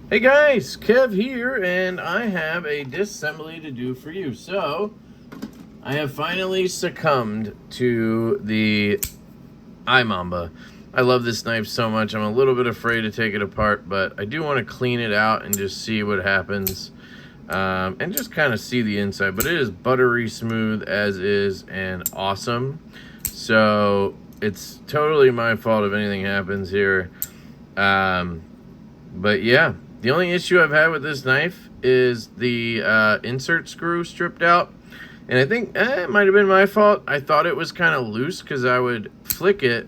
Hey guys, Kev here, and I have a disassembly to do for you. So, I have finally succumbed to the IMamba. I love this knife so much. I'm a little bit afraid to take it apart, but I do want to clean it out and just see what happens, and just kind of see the inside. But it is buttery smooth as is and awesome. So, it's totally my fault if anything happens here. But yeah. The only issue I've had with this knife is the insert screw stripped out. And I think it might have been my fault. I thought it was kind of loose because I would flick it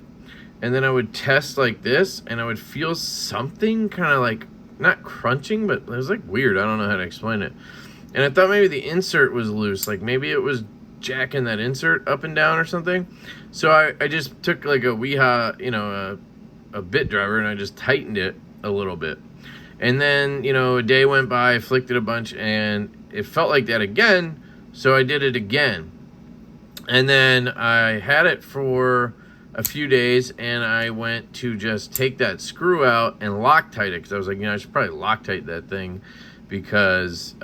and then I would test like this and I would feel something kind of like, not crunching, but it was like weird. I don't know how to explain it. And I thought maybe the insert was loose. Like maybe it was jacking that insert up and down or something. So I just took like a Weeha, you know, a bit driver, and I just tightened it a little bit. And then, you know, a day went by, I flicked it a bunch, and it felt like that again, so I did it again. And then I had it for a few days, and I went to just take that screw out and Loctite it, because I was like, you know, I should probably Loctite that thing, because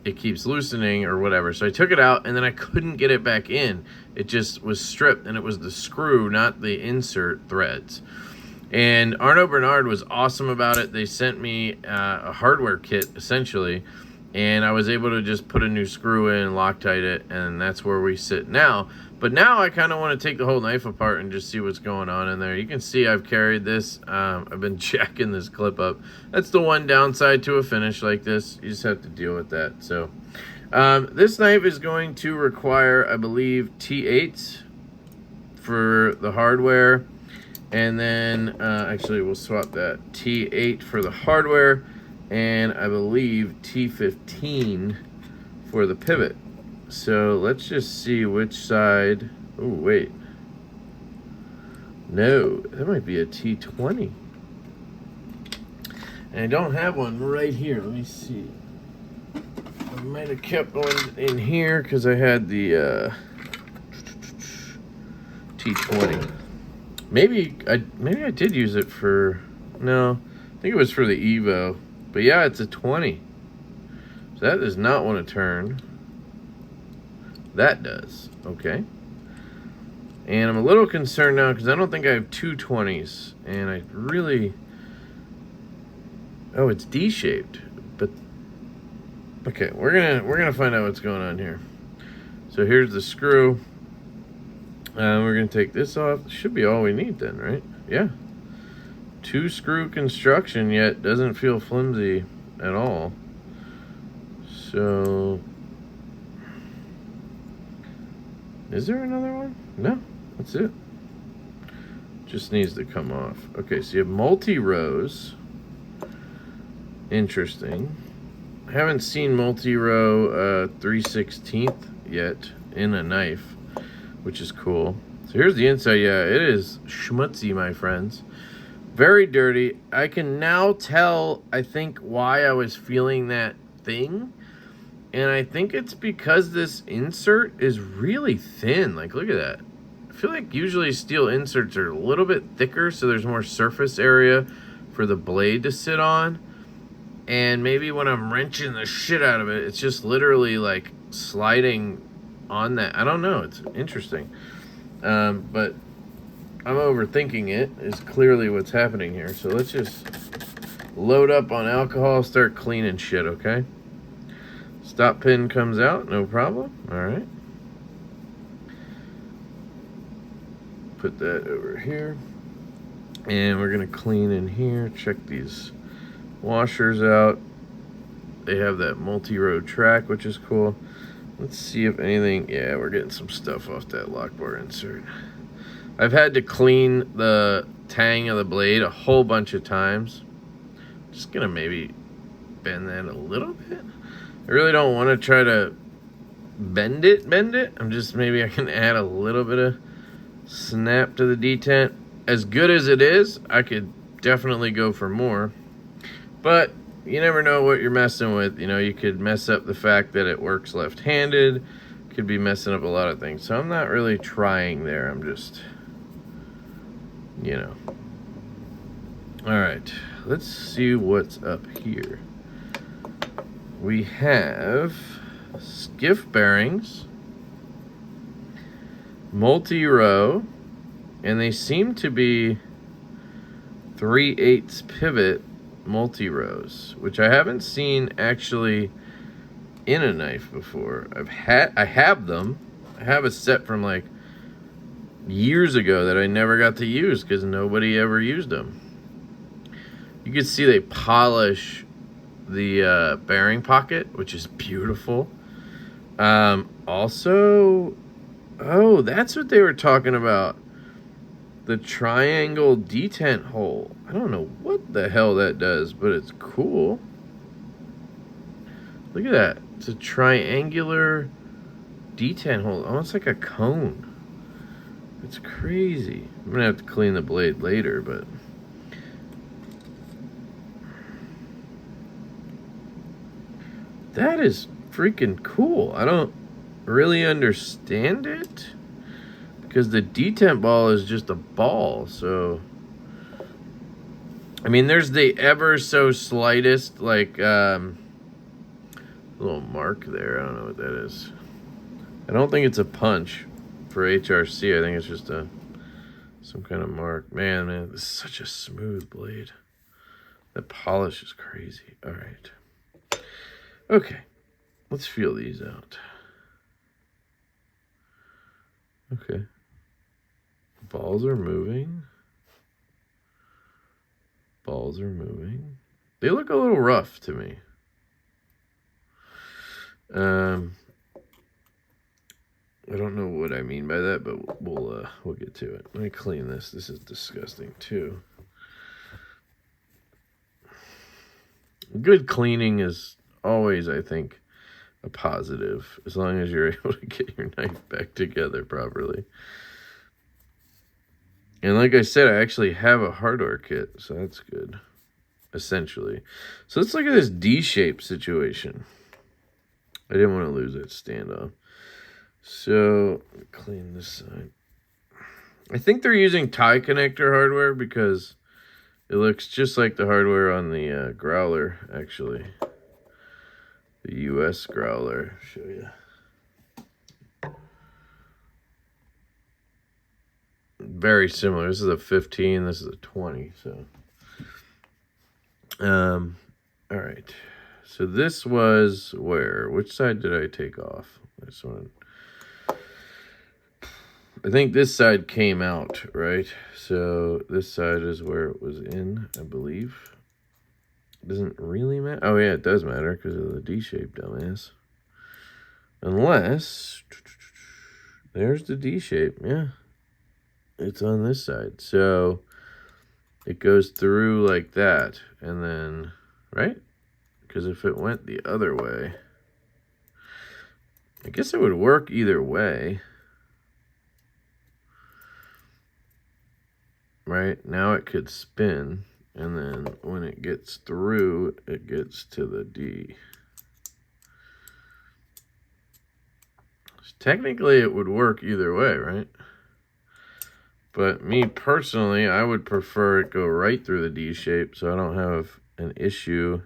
it keeps loosening or whatever. So I took it out, and then I couldn't get it back in. It just was stripped, and it was the screw, not the insert threads. And Arno Bernard was awesome about it. They sent me a hardware kit, essentially, and I was able to just put a new screw in, Loctite it, and that's where we sit now. But now I kind of want to take the whole knife apart and just see what's going on in there. You can see I've carried this. I've been jacking this clip up. That's the one downside to a finish like this. You just have to deal with that. So this knife is going to require, I believe, T8s for the hardware. And then, actually, we'll swap that. T8 for the hardware, and I believe T15 for the pivot. So let's just see which side. Oh, wait. No, that might be a T20. And I don't have one right here. Let me see. I might have kept one in here because I had the T20. Maybe I did use it for, no, I think it was for the Evo. But yeah, it's a 20. So that does not want to turn. That does. Okay. And I'm a little concerned now because I don't think I have two 20s. And I really, oh, it's D-shaped. But okay, we're gonna find out what's going on here. So here's the screw. We're going to take this off. Should be all we need then, right? Yeah. 2 screw construction, yet doesn't feel flimsy at all. So, is there another one? No, that's it. Just needs to come off. Okay, so you have multi-rows. Interesting. I haven't seen multi-row 3/16 yet in a knife, which is cool. So here's the inside. Yeah, it is schmutzy, my friends. Very dirty. I can now tell, I think, why I was feeling that thing. And I think it's because this insert is really thin. Like, look at that. I feel like usually steel inserts are a little bit thicker, so there's more surface area for the blade to sit on. And maybe when I'm wrenching the shit out of it, it's just literally like sliding on that. I don't know. It's interesting. But I'm overthinking it is clearly what's happening here. So let's just load up on alcohol, start cleaning shit, okay? Stop pin comes out, no problem. All right. Put that over here. And we're going to clean in here. Check these washers out. They have that multi-row track, which is cool. Let's see if anything, yeah, we're getting some stuff off that lock bar insert. I've had to clean the tang of the blade a whole bunch of times. Just gonna maybe bend that a little bit. I really don't want to try to bend it. I'm just, maybe I can add a little bit of snap to the detent. As good as it is, I could definitely go for more. But you never know what you're messing with. You know, you could mess up the fact that it works left-handed. Could be messing up a lot of things. So I'm not really trying there. I'm just, you know. All right. let's see what's up here. We have skiff bearings, multi-row, and they seem to be 3/8 pivot multi-rows, which I haven't seen actually in a knife before. I have them. I have a set from like years ago that I never got to use because nobody ever used them. You can see they polish the bearing pocket, which is beautiful. Also, oh, that's what they were talking about. The triangle detent hole. I don't know what the hell that does, but it's cool. Look at that. It's a triangular detent hole, almost like a cone. It's crazy. I'm gonna have to clean the blade later, but that is freaking cool. I don't really understand it because the detent ball is just a ball. So, I mean, there's the ever so slightest, like, little mark there. I don't know what that is. I don't think it's a punch for HRC. I think it's just some kind of mark. Man, this is such a smooth blade. The polish is crazy. All right. Okay, let's feel these out. Okay. Balls are moving. Balls are moving. They look a little rough to me. I don't know what I mean by that, but we'll get to it. Let me clean this. This is disgusting too. Good cleaning is always, I think, a positive, as long as you're able to get your knife back together properly. And like I said, I actually have a hardware kit, so that's good, essentially. So let's look at this D-shape situation. I didn't want to lose that standoff. So, clean this side. I think they're using tie connector hardware because it looks just like the hardware on the growler, actually. The US growler. I'll show you. Very similar. This is a 15, this is a 20, so. All right. So this was where? Which side did I take off? This one. I think this side came out, right? So this side is where it was in, I believe. Doesn't really matter. Oh, yeah, it does matter because of the D-shape, dumbass. Unless, there's the D-shape, yeah. It's on this side. So it goes through like that, and then, right? Because if it went the other way, I guess it would work either way. Right? Now it could spin, and then when it gets through, it gets to the D. So technically, it would work either way, right? But me personally, I would prefer it go right through the D shape so I don't have an issue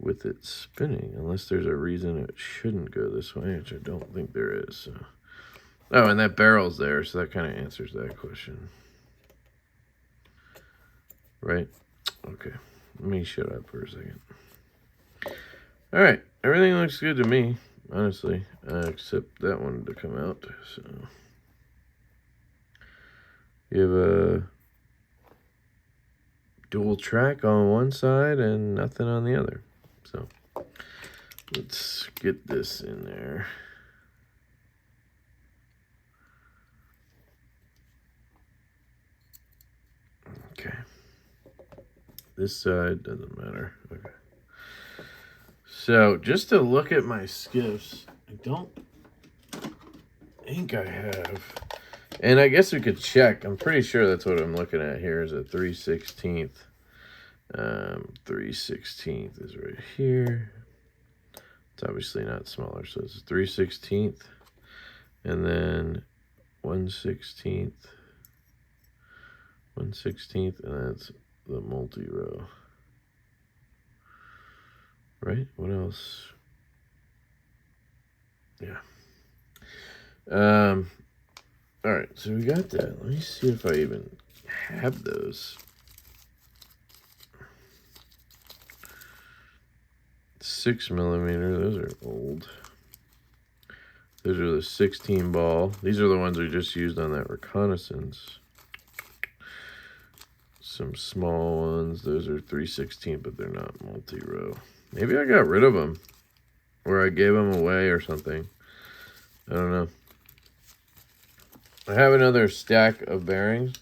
with it spinning, unless there's a reason it shouldn't go this way, which I don't think there is. So. Oh, and that barrel's there, so that kind of answers that question. Right? Okay. Let me shut up for a second. All right. Everything looks good to me, honestly, except that one to come out. So you have a dual track on one side and nothing on the other. So let's get this in there. Okay. This side doesn't matter. Okay. So just to look at my skiffs, I don't think I have. And I guess we could check. I'm pretty sure that's what I'm looking at here is a 3/16. 3/16 is right here. It's obviously not smaller, so it's 3/16. And then 1/16. 1/16, and that's the multi-row. Right? What else? Yeah. All right, so we got that. Let me see if I even have those. 6mm, those are old. Those are the 16 ball. These are the ones we just used on that reconnaissance. Some small ones. Those are 3/16, but they're not multi-row. Maybe I got rid of them, or I gave them away or something. I don't know. I have another stack of bearings.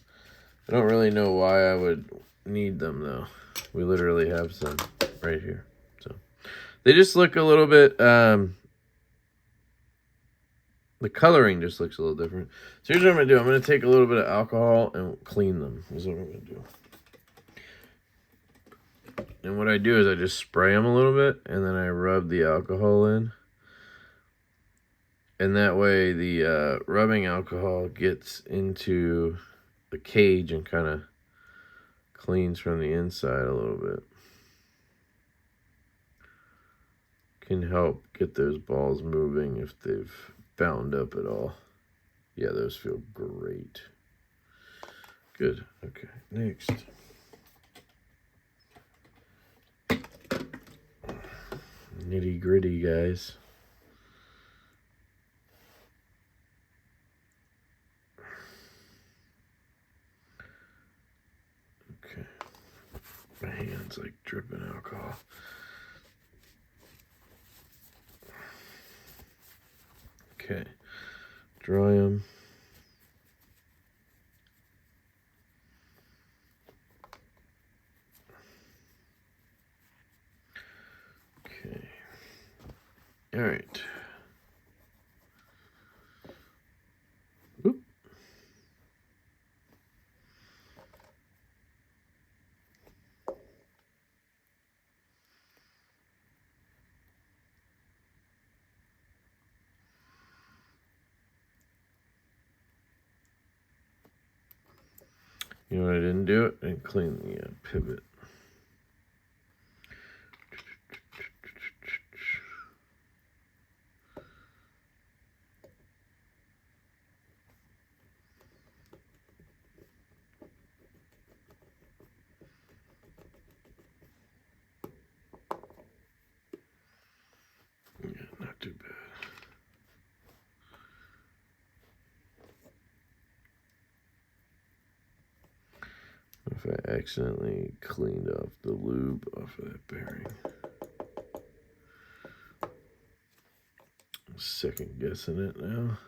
I don't really know why I would need them, though. We literally have some right here. So they just look a little bit, the coloring just looks a little different. So here's what I'm going to do. I'm going to take a little bit of alcohol and clean them. Is what I'm going to do. And what I do is I just spray them a little bit, and then I rub the alcohol in. And that way the rubbing alcohol gets into the cage and kind of cleans from the inside a little bit. Can help get those balls moving if they've bound up at all. Yeah, those feel great. Good. Okay, next. Nitty gritty, guys. Okay. My hand's like dripping alcohol. Okay. Dry them. Okay. All right. Oop. You know what I didn't do? It and clean the pivot. Yeah, not too bad. If I accidentally cleaned off the lube off of that bearing. I'm second guessing it now.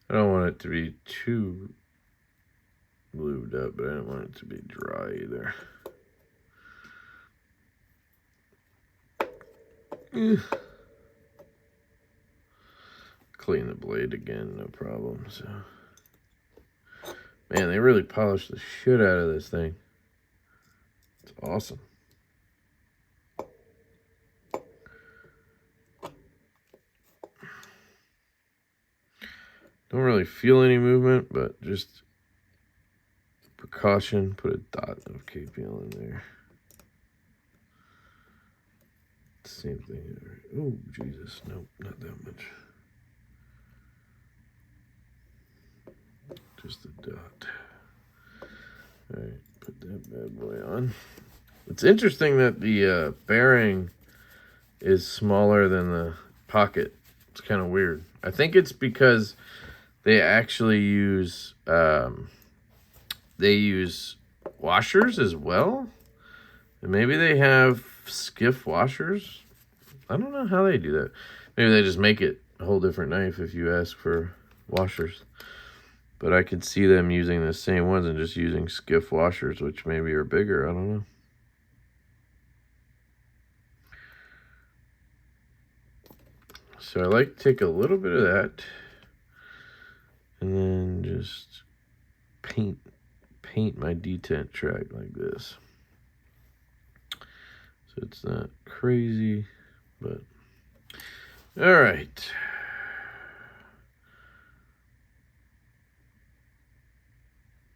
I don't want it to be too lubed up, but I don't want it to be dry either. Clean the blade again, no problem. So, man, they really polished the shit out of this thing. It's awesome. Don't really feel any movement, but just precaution, put a dot of KPL in there. Same thing. Oh, Jesus. Nope, not that much. Just a dot. All right, put that bad boy on. It's interesting that the bearing is smaller than the pocket. It's kind of weird. I think it's because they actually use washers as well, and maybe they have skiff washers. I don't know how they do that. Maybe they just make it a whole different knife if you ask for washers. But I could see them using the same ones and just using skiff washers, which maybe are bigger. I don't know. So I like to take a little bit of that and then just paint my detent track like this. So it's not crazy, but All right.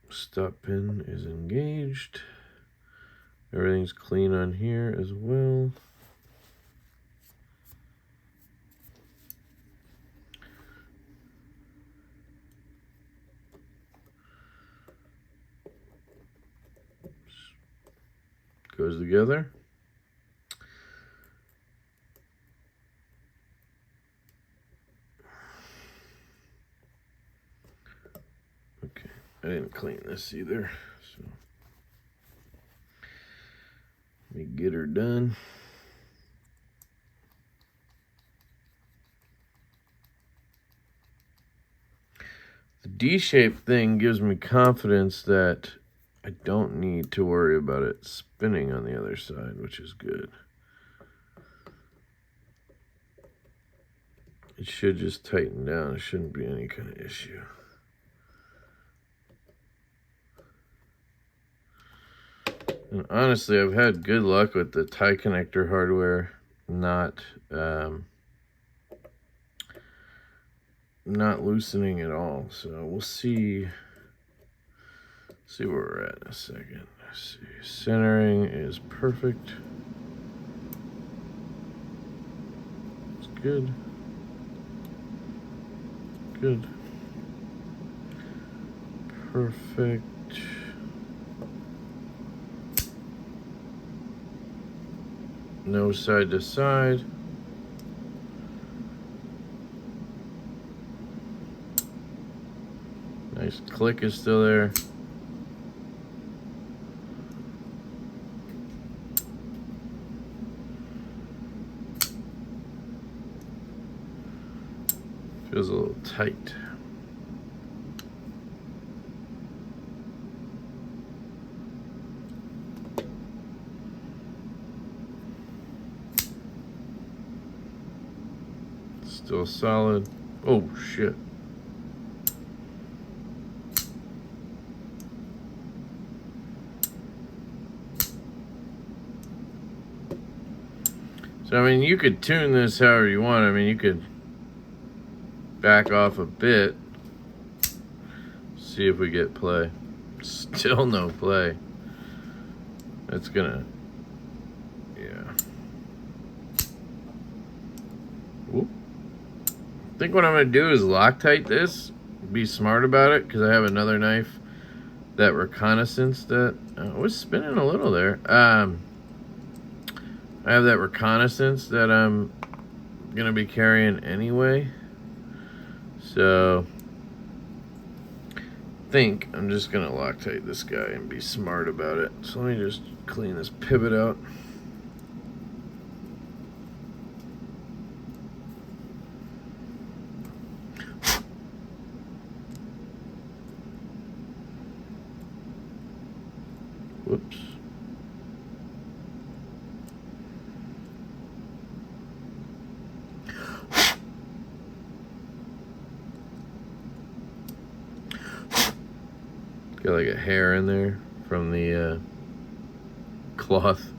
Stop pin is engaged. Everything's clean on here as well. Goes together. Okay, I didn't clean this either, so let me get her done. The D-shaped thing gives me confidence that I don't need to worry about it spinning on the other side, which is good. It should just tighten down. It shouldn't be any kind of issue. And honestly, I've had good luck with the tie connector hardware not loosening at all. So we'll see where we're at in a second. Let's see. Centering is perfect. It's good. Good. Perfect. No side to side. Nice click is still there. Feels a little tight. Still solid. Oh shit. So I mean, you could tune this however you want. I mean, you could back off a bit. See if we get play. Still no play. That's gonna, yeah. Whoop. I think what I'm gonna do is Loctite this. Be smart about it, because I have another knife, that reconnaissance that was spinning a little there. I have that reconnaissance that I'm gonna be carrying anyway. So I think I'm just gonna Loctite this guy and be smart about it. So let me just clean this pivot out. Whoops. Got like a hair in there from the cloth.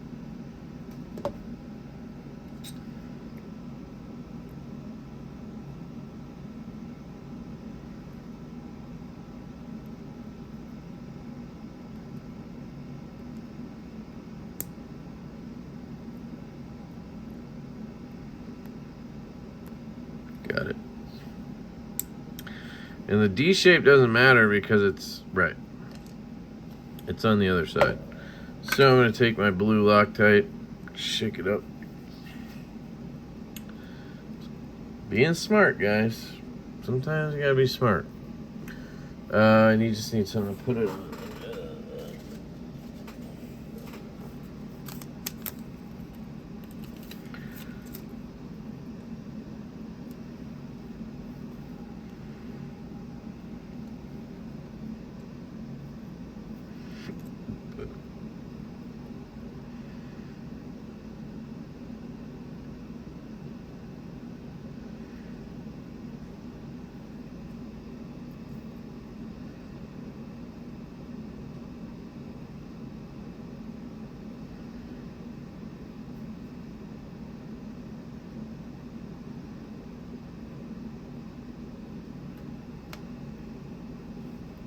Got it. And the D shape doesn't matter because it's right. It's on the other side. So I'm going to take my blue Loctite, shake it up. Being smart, guys. Sometimes you gotta be smart. You just need something to put it on.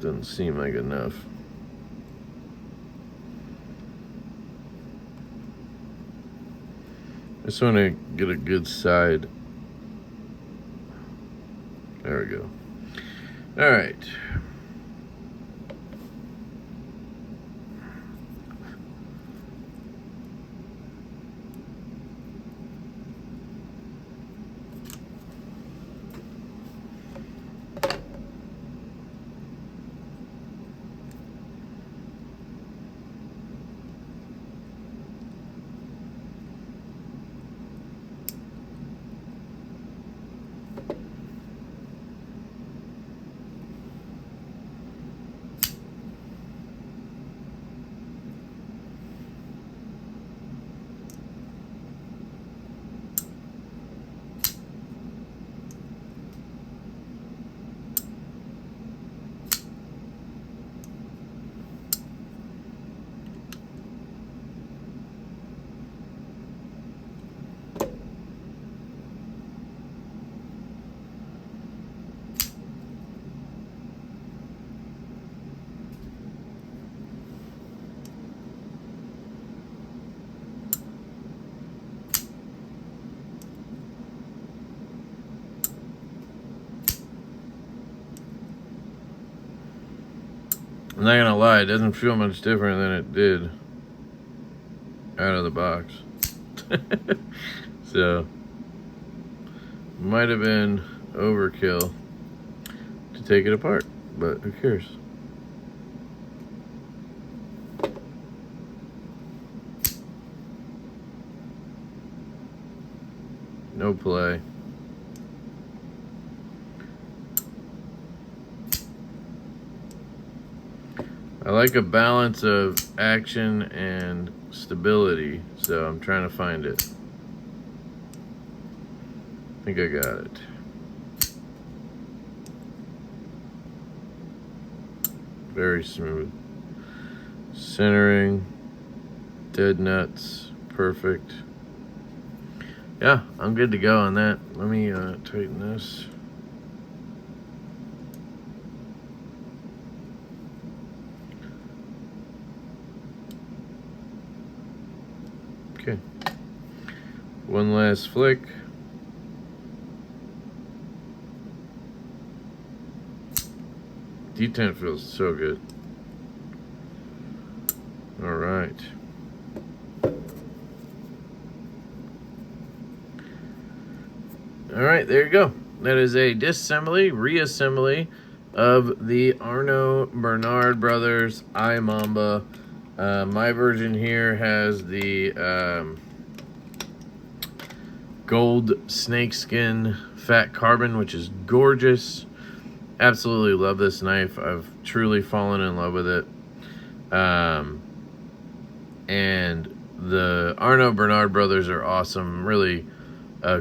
Doesn't seem like enough. I just want to get a good side. There we go. All right. I'm not gonna lie, it doesn't feel much different than it did out of the box. So, might have been overkill to take it apart, but who cares? No play. I like a balance of action and stability, so I'm trying to find it. I think I got it. Very smooth. Centering, dead nuts, perfect. Yeah, I'm good to go on that. Let me tighten this. Okay. One last flick. Detent feels so good. All right. All right, there you go. That is a disassembly, reassembly of the Arno Bernard Brothers IMamba. My version here has the gold snakeskin fat carbon, which is gorgeous. Absolutely love this knife. I've truly fallen in love with it. And the Arno Bernard Brothers are awesome. Really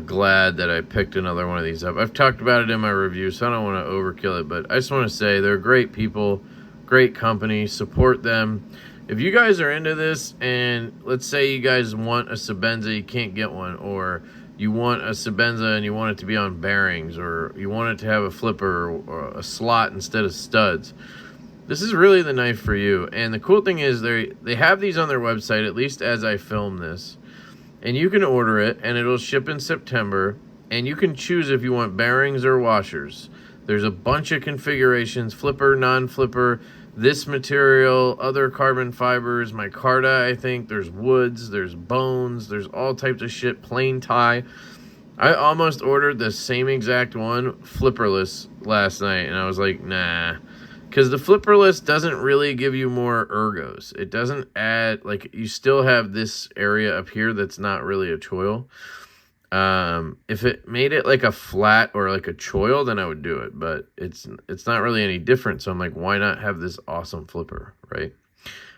glad that I picked another one of these up. I've talked about it in my review, so I don't want to overkill it, but I just want to say they're great people, great company, support them. If you guys are into this, and let's say you guys want a Sebenza, you can't get one, or you want a Sebenza and you want it to be on bearings, or you want it to have a flipper or a slot instead of studs, this is really the knife for you. And the cool thing is they have these on their website, at least as I film this. And you can order it, and it'll ship in September. And you can choose if you want bearings or washers. There's a bunch of configurations, flipper, non-flipper, this material, other carbon fibers, micarta, I think. There's woods, there's bones, there's all types of shit, plain tie. I almost ordered the same exact one, flipperless, last night. And I was like, nah. Because the flipperless doesn't really give you more ergos. It doesn't add, like, you still have this area up here that's not really a choil. If it made it like a flat or like a choil, then I would do it. But it's not really any different. So I'm like, why not have this awesome flipper, right?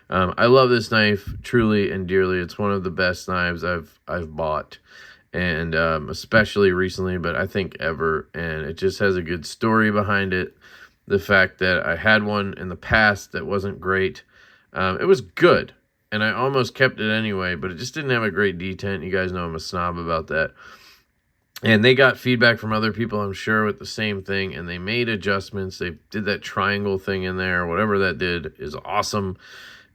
I love this knife truly and dearly. It's one of the best knives I've bought. And especially recently, but I think ever. And it just has a good story behind it. The fact that I had one in the past that wasn't great. It was good, and I almost kept it anyway, but it just didn't have a great detent. You guys know I'm a snob about that. And they got feedback from other people, I'm sure, with the same thing, and they made adjustments. They did that triangle thing in there. Whatever that did is awesome.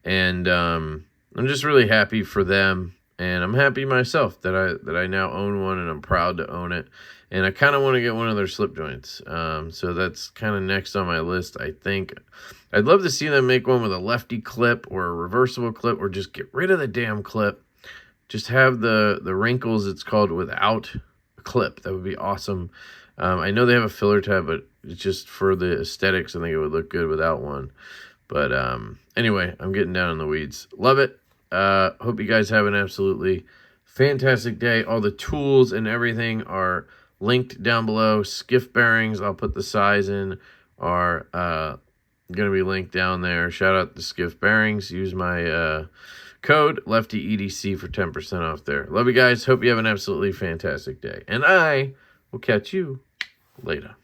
And I'm just really happy for them. And I'm happy myself that I now own one, and I'm proud to own it. And I kind of want to get one of their slip joints. So that's kind of next on my list, I think. I'd love to see them make one with a lefty clip or a reversible clip, or just get rid of the damn clip. Just have the wrinkles, it's called, without a clip. That would be awesome. I know they have a filler tab, but it's just for the aesthetics. I think it would look good without one. But anyway, I'm getting down in the weeds. Love it. Hope you guys have an absolutely fantastic day. All the tools and everything are linked down below. Skiff bearings, I'll put the size in, are going to be linked down there. Shout out to Skiff Bearings. Use my code LeftyEDC for 10% off there. Love you guys. Hope you have an absolutely fantastic day. And I will catch you later.